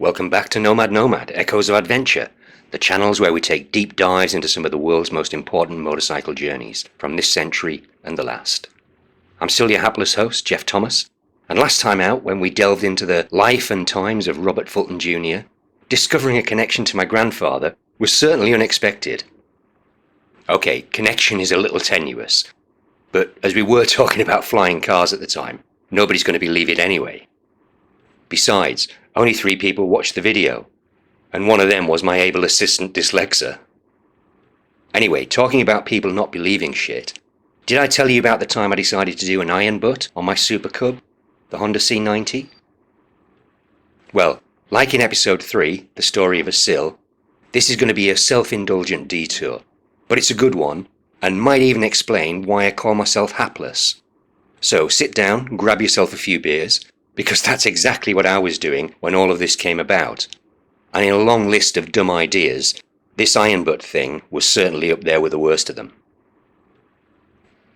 Welcome back to Nomad Nomad, Echoes of Adventure, the channels where we take deep dives into some of the world's most important motorcycle journeys from this century and the last. I'm still your hapless host, Geoff Thomas, and last time out, when we delved into the life and times of Robert Fulton Jr., discovering a connection to my grandfather was certainly unexpected. Okay, connection is a little tenuous, but as we were talking about flying cars at the time, nobody's going to believe it anyway. Besides, only 3 people watched the video, and one of them was my able assistant Dyslexia. Anyway, talking about people not believing shit, did I tell you about the time I decided to do an iron butt on my Super Cub, the Honda C90? Well, like in episode 3, The Story of a Sill, this is going to be a self-indulgent detour, but it's a good one, and might even explain why I call myself hapless. So sit down, grab yourself a few beers, because that's exactly what I was doing when all of this came about. And in a long list of dumb ideas, this iron butt thing was certainly up there with the worst of them.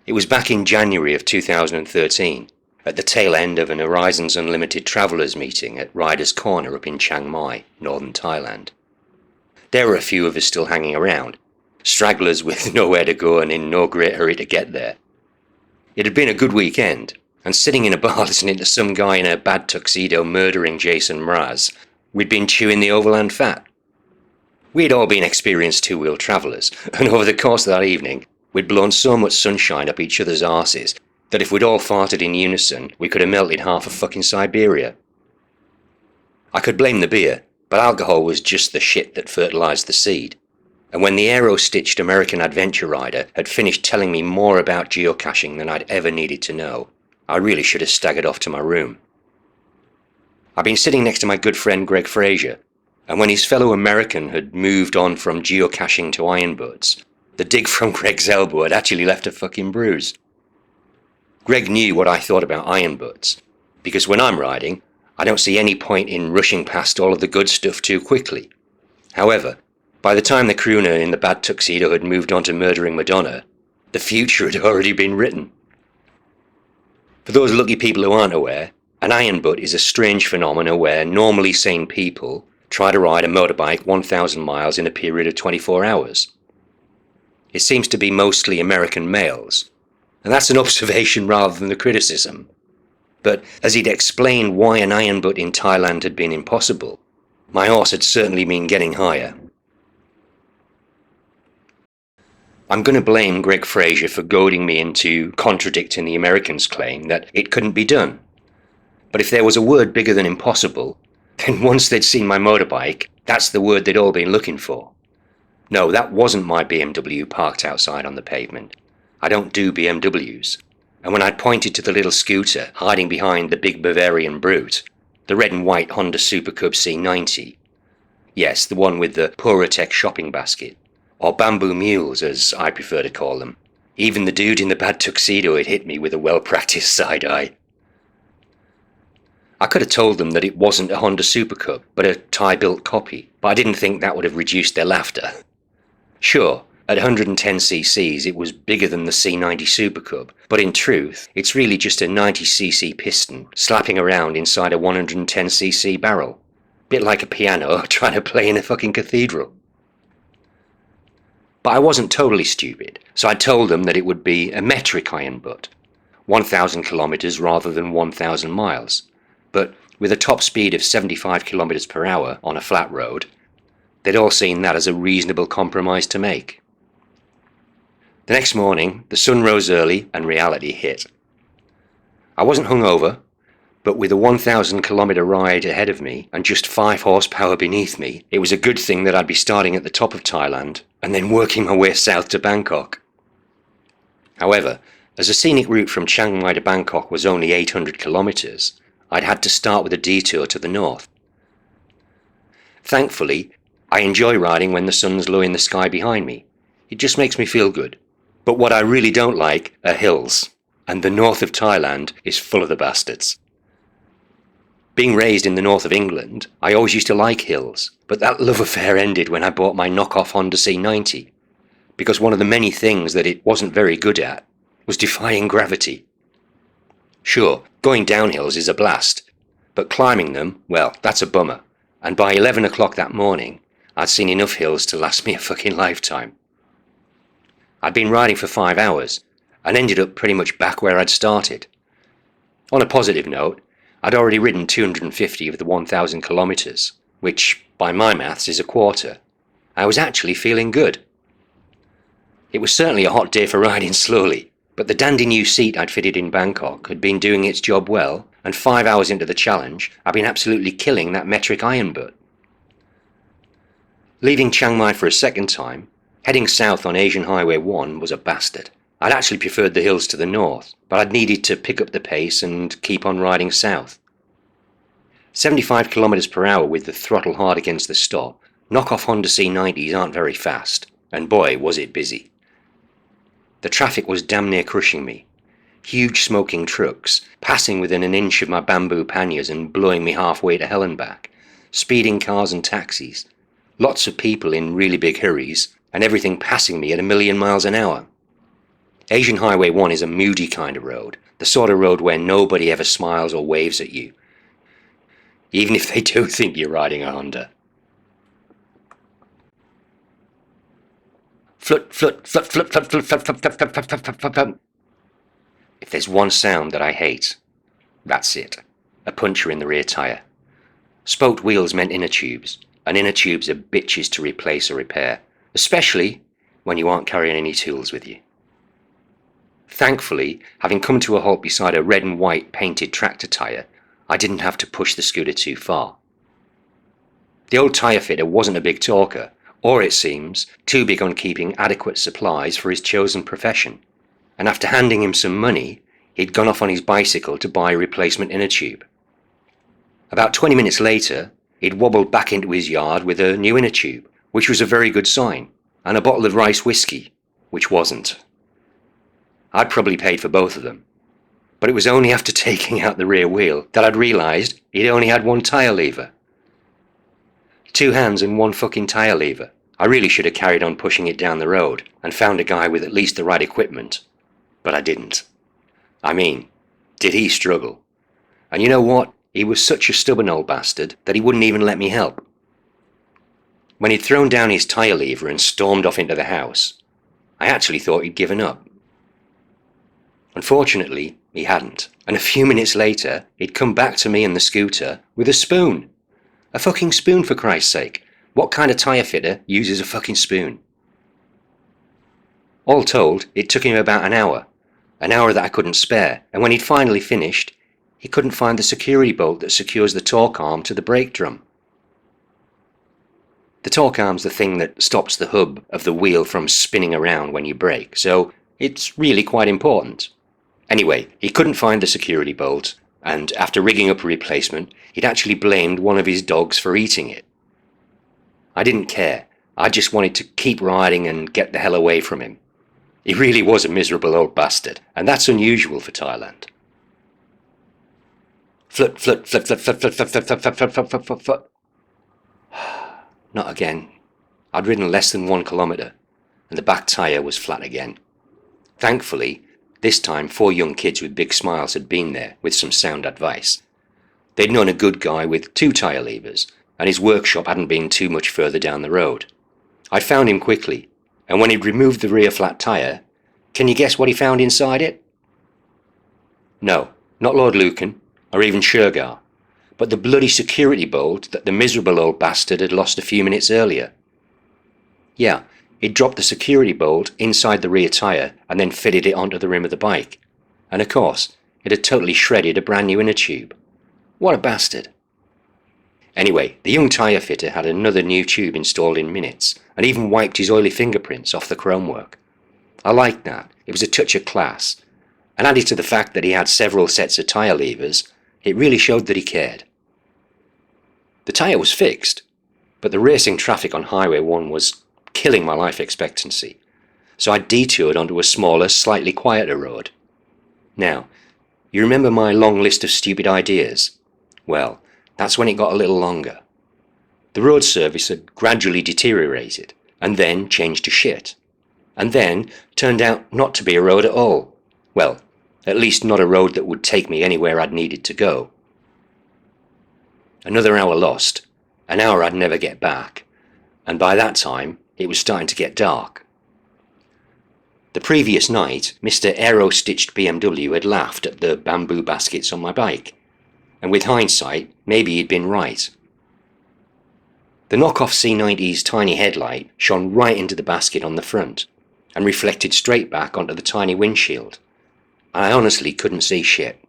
It was back in January of 2013, at the tail end of an Horizons Unlimited Travellers meeting at Riders Corner up in Chiang Mai, northern Thailand. There were a few of us still hanging around, stragglers with nowhere to go and in no great hurry to get there. It had been a good weekend, and sitting in a bar listening to some guy in a bad tuxedo murdering Jason Mraz, we'd been chewing the overland fat. We had all been experienced two-wheel travellers, and over the course of that evening, we'd blown so much sunshine up each other's arses that if we'd all farted in unison, we could have melted half of fucking Siberia. I could blame the beer, but alcohol was just the shit that fertilised the seed. And when the aero-stitched American adventure rider had finished telling me more about geocaching than I'd ever needed to know, I really should have staggered off to my room. I'd been sitting next to my good friend Greg Fraser, and when his fellow American had moved on from geocaching to iron butts, the dig from Greg's elbow had actually left a fucking bruise. Greg knew what I thought about iron butts, because when I'm riding, I don't see any point in rushing past all of the good stuff too quickly. However, by the time the crooner in the bad tuxedo had moved on to murdering Madonna, the future had already been written. For those lucky people who aren't aware, an iron butt is a strange phenomenon where normally sane people try to ride a motorbike 1,000 miles in a period of 24 hours. It seems to be mostly American males, and that's an observation rather than a criticism. But as he'd explained why an iron butt in Thailand had been impossible, my horse had certainly been getting higher. I'm going to blame Greg Fraser for goading me into contradicting the Americans' claim that it couldn't be done. But if there was a word bigger than impossible, then once they'd seen my motorbike, that's the word they'd all been looking for. No, that wasn't my BMW parked outside on the pavement. I don't do BMWs. And when I'd pointed to the little scooter hiding behind the big Bavarian brute, the red and white Honda Super Cub C90, yes, the one with the Purotech shopping basket, or bamboo mules as I prefer to call them, even the dude in the bad tuxedo had hit me with a well-practiced side-eye. I could have told them that it wasn't a Honda Super Cub, but a Thai-built copy, but I didn't think that would have reduced their laughter. Sure, at 110 cc's it was bigger than the C90 Super Cub, but in truth, it's really just a 90cc piston slapping around inside a 110cc barrel. Bit like a piano trying to play in a fucking cathedral. But I wasn't totally stupid, so I told them that it would be a metric iron butt, 1,000 kilometres rather than 1,000 miles. But with a top speed of 75 kilometres per hour on a flat road, they'd all seen that as a reasonable compromise to make. The next morning, the sun rose early and reality hit. I wasn't hungover, but with a 1,000 kilometre ride ahead of me and just 5 horsepower beneath me, it was a good thing that I'd be starting at the top of Thailand and then working my way south to Bangkok. However, as a scenic route from Chiang Mai to Bangkok was only 800 kilometres, I'd had to start with a detour to the north. Thankfully, I enjoy riding when the sun's low in the sky behind me. It just makes me feel good. But what I really don't like are hills, and the north of Thailand is full of the bastards. Being raised in the north of England, I always used to like hills, but that love affair ended when I bought my knockoff Honda C90, because one of the many things that it wasn't very good at was defying gravity. Sure, going down hills is a blast, but climbing them, well, that's a bummer, and by 11 o'clock that morning, I'd seen enough hills to last me a fucking lifetime. I'd been riding for 5 hours, and ended up pretty much back where I'd started. On a positive note, I'd already ridden 250 of the 1,000 kilometres, which, by my maths, is a quarter. I was actually feeling good. It was certainly a hot day for riding slowly, but the dandy new seat I'd fitted in Bangkok had been doing its job well, and 5 hours into the challenge, I'd been absolutely killing that metric iron butt. Leaving Chiang Mai for a second time, heading south on Asian Highway 1 was a bastard. I'd actually preferred the hills to the north, but I'd needed to pick up the pace and keep on riding south. 75 kilometres per hour with the throttle hard against the stop, knock-off Honda C90s aren't very fast, and boy was it busy. The traffic was damn near crushing me. Huge smoking trucks, passing within an inch of my bamboo panniers and blowing me halfway to hell and back, speeding cars and taxis, lots of people in really big hurries, and everything passing me at 1,000,000 miles an hour. Asian Highway 1 is a moody kind of road, the sort of road where nobody ever smiles or waves at you, even if they do think you're riding a Honda. Flut, flut, flut, flut, flut, flut, flut, flut, flut, flut, flut, flut, flut. If there's one sound that I hate, that's it. A puncture in the rear tyre. Spoked wheels meant inner tubes, and inner tubes are bitches to replace or repair, especially when you aren't carrying any tools with you. Thankfully, having come to a halt beside a red and white painted tractor tyre, I didn't have to push the scooter too far. The old tyre fitter wasn't a big talker, or it seems, too big on keeping adequate supplies for his chosen profession, and after handing him some money, he'd gone off on his bicycle to buy a replacement inner tube. About 20 minutes later, he'd wobbled back into his yard with a new inner tube, which was a very good sign, and a bottle of rice whiskey, which wasn't. I'd probably paid for both of them, but it was only after taking out the rear wheel that I'd realised he'd only had one tyre lever. 2 hands and one fucking tyre lever. I really should have carried on pushing it down the road and found a guy with at least the right equipment, but I didn't. I mean, did he struggle? And you know what? He was such a stubborn old bastard that he wouldn't even let me help. When he'd thrown down his tyre lever and stormed off into the house, I actually thought he'd given up. Unfortunately, he hadn't, and a few minutes later, he'd come back to me and the scooter with a spoon. A fucking spoon, for Christ's sake. What kind of tyre fitter uses a fucking spoon? All told, it took him about an hour that I couldn't spare, and when he'd finally finished, he couldn't find the security bolt that secures the torque arm to the brake drum. The torque arm's the thing that stops the hub of the wheel from spinning around when you brake, so it's really quite important. Anyway, he couldn't find the security bolt, and after rigging up a replacement, he'd actually blamed one of his dogs for eating it. I didn't care. I just wanted to keep riding and get the hell away from him. He really was a miserable old bastard, and that's unusual for Thailand. Flut, flut, flut, flut, flut, flut, flut, flut, flut, flut, flut, flut, flut, flut. Not again. I'd ridden less than 1 kilometre, and the back tyre was flat again. Thankfully, this time 4 young kids with big smiles had been there with some sound advice. They'd known a good guy with 2 tyre levers, and his workshop hadn't been too much further down the road. I'd found him quickly, and when he'd removed the rear flat tyre, can you guess what he found inside it? No, not Lord Lucan, or even Shergar, but the bloody security bolt that the miserable old bastard had lost a few minutes earlier. Yeah, he'd dropped the security bolt inside the rear tyre and then fitted it onto the rim of the bike. And of course, it had totally shredded a brand new inner tube. What a bastard. Anyway, the young tyre fitter had another new tube installed in minutes, and even wiped his oily fingerprints off the chromework. I liked that. It was a touch of class, and added to the fact that he had several sets of tyre levers, it really showed that he cared. The tyre was fixed, but the racing traffic on Highway 1 was killing my life expectancy, so I detoured onto a smaller, slightly quieter road. Now, you remember my long list of stupid ideas? Well, that's when it got a little longer. The road service had gradually deteriorated, and then changed to shit, and then turned out not to be a road at all. Well, at least not a road that would take me anywhere I'd needed to go. Another hour lost, An hour I'd never get back, and by that time it was starting to get dark. The previous night, Mr. Aero-stitched BMW had laughed at the bamboo baskets on my bike, and with hindsight, maybe he'd been right. The knockoff C90's tiny headlight shone right into the basket on the front, and reflected straight back onto the tiny windshield, and I honestly couldn't see shit.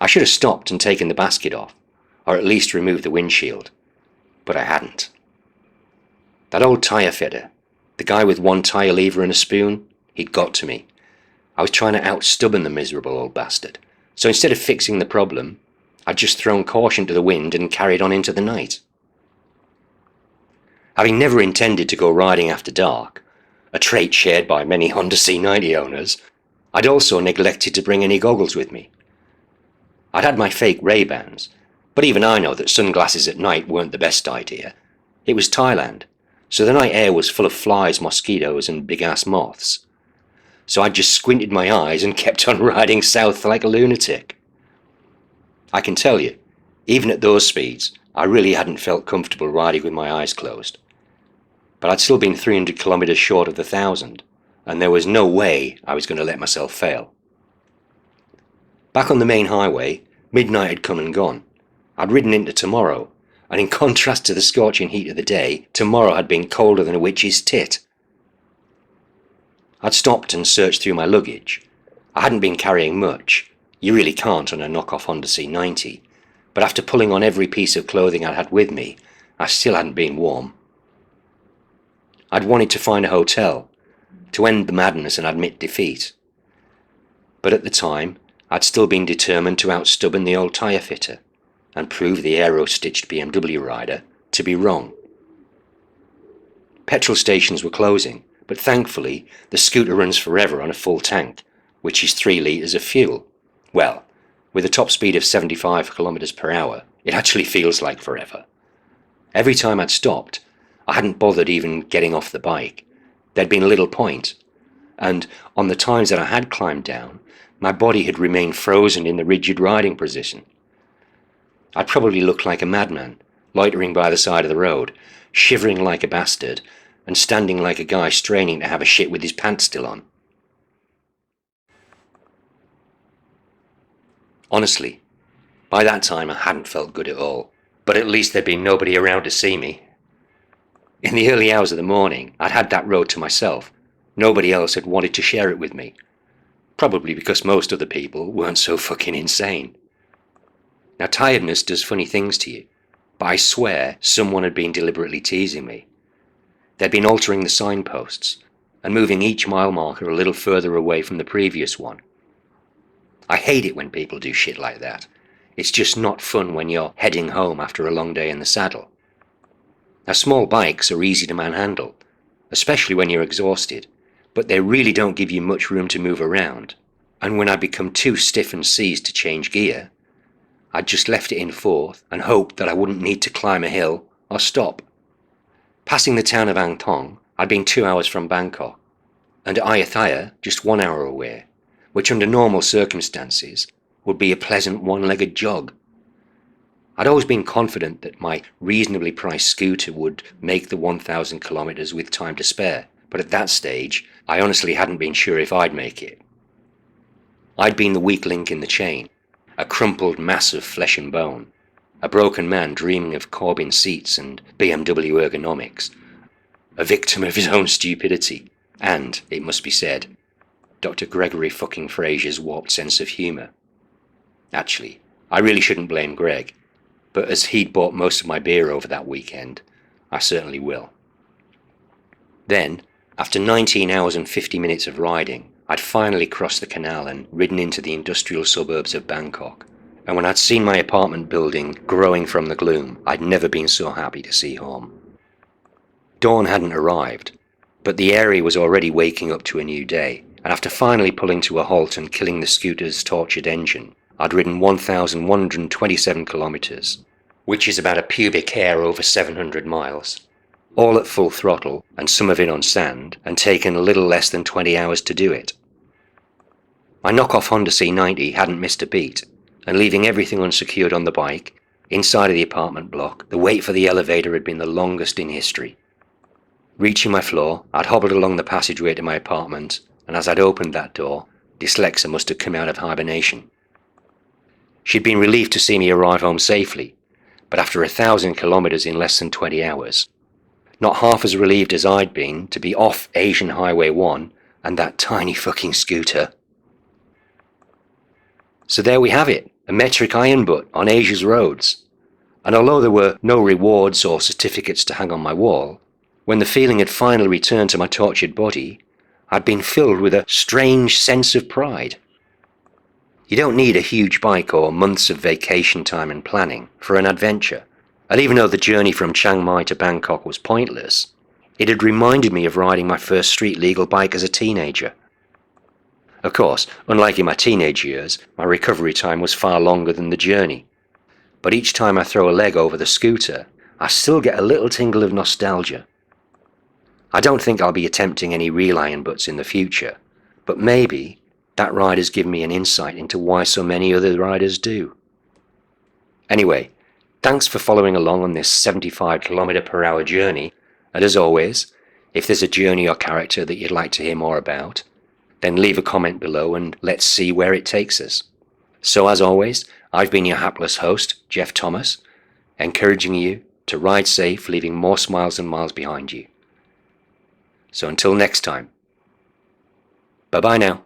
I should have stopped and taken the basket off, or at least removed the windshield, but I hadn't. That old tyre fitter, the guy with one tyre lever and a spoon, he'd got to me. I was trying to out-stubborn the miserable old bastard, so instead of fixing the problem, I'd just thrown caution to the wind and carried on into the night. Having never intended to go riding after dark, a trait shared by many Honda C90 owners, I'd also neglected to bring any goggles with me. I'd had my fake Ray-Bans, but even I know that sunglasses at night weren't the best idea. It was Thailand, so the night air was full of flies, mosquitoes and big-ass moths. So I just squinted my eyes and kept on riding south like a lunatic. I can tell you, even at those speeds, I really hadn't felt comfortable riding with my eyes closed. But I'd still been 300 kilometres short of the 1,000, and there was no way I was going to let myself fail. Back on the main highway, midnight had come and gone. I'd ridden into tomorrow, and in contrast to the scorching heat of the day, tomorrow had been colder than a witch's tit. I'd stopped and searched through my luggage. I hadn't been carrying much. You really can't on a knockoff Honda C90, but after pulling on every piece of clothing I'd had with me, I still hadn't been warm. I'd wanted to find a hotel, to end the madness and admit defeat. But at the time, I'd still been determined to out-stubborn the old tyre fitter, and prove the aero-stitched BMW rider to be wrong. Petrol stations were closing, but thankfully the scooter runs forever on a full tank, which is 3 litres of fuel. Well, with a top speed of 75 kilometres per hour, it actually feels like forever. Every time I'd stopped, I hadn't bothered even getting off the bike. There'd been little point, and on the times that I had climbed down, my body had remained frozen in the rigid riding position. I'd probably looked like a madman, loitering by the side of the road, shivering like a bastard, and standing like a guy straining to have a shit with his pants still on. Honestly, by that time I hadn't felt good at all, but at least there'd been nobody around to see me. In the early hours of the morning, I'd had that road to myself. Nobody else had wanted to share it with me. Probably because most other people weren't so fucking insane. Now, tiredness does funny things to you, but I swear someone had been deliberately teasing me. They'd been altering the signposts and moving each mile marker a little further away from the previous one. I hate it when people do shit like that. It's just not fun when you're heading home after a long day in the saddle. Now, small bikes are easy to manhandle, especially when you're exhausted, but they really don't give you much room to move around, and when I become too stiff and seized to change gear, I just left it in fourth and hoped that I wouldn't need to climb a hill or stop. Passing the town of Ang Thong, I'd been 2 hours from Bangkok, and Ayutthaya just 1 hour away, which under normal circumstances would be a pleasant one-legged jog. I'd always been confident that my reasonably priced scooter would make the 1,000 kilometres with time to spare, but at that stage, I honestly hadn't been sure if I'd make it. I'd been the weak link in the chain, a crumpled mass of flesh and bone, a broken man dreaming of Corbin seats and BMW ergonomics, a victim of his own stupidity, and, it must be said, Dr. Gregory fucking Fraser's warped sense of humour. Actually, I really shouldn't blame Greg, but as he'd bought most of my beer over that weekend, I certainly will. Then, after 19 hours and 50 minutes of riding, I'd finally crossed the canal and ridden into the industrial suburbs of Bangkok, and when I'd seen my apartment building growing from the gloom, I'd never been so happy to see home. Dawn hadn't arrived, but the area was already waking up to a new day, and after finally pulling to a halt and killing the scooter's tortured engine, I'd ridden 1,127 kilometres, which is about a pubic hair over 700 miles, all at full throttle and some of it on sand, and taken a little less than 20 hours to do it. My knockoff Honda C90 hadn't missed a beat, and leaving everything unsecured on the bike, Inside of the apartment block, the wait for the elevator had been the longest in history. Reaching my floor, I'd hobbled along the passageway to my apartment, and as I'd opened that door, Dyslexa must have come out of hibernation. She'd been relieved to see me arrive home safely, but after 1,000 kilometres in less than 20 hours, not half as relieved as I'd been to be off Asian Highway 1 and that tiny fucking scooter. So there we have it, a metric iron butt on Asia's roads. And although there were no rewards or certificates to hang on my wall, when the feeling had finally returned to my tortured body, I'd been filled with a strange sense of pride. You don't need a huge bike or months of vacation time and planning for an adventure, and even though the journey from Chiang Mai to Bangkok was pointless, it had reminded me of riding my first street legal bike as a teenager. Of course, unlike in my teenage years, my recovery time was far longer than the journey, but each time I throw a leg over the scooter, I still get a little tingle of nostalgia. I don't think I'll be attempting any real iron butts in the future, but maybe that ride has given me an insight into why so many other riders do. Anyway, thanks for following along on this 75km/h journey, and as always, if there's a journey or character that you'd like to hear more about, then leave a comment below and let's see where it takes us. So as always, I've been your hapless host, Geoff Thomas, encouraging you to ride safe, leaving more smiles and miles behind you. So until next time, bye-bye now.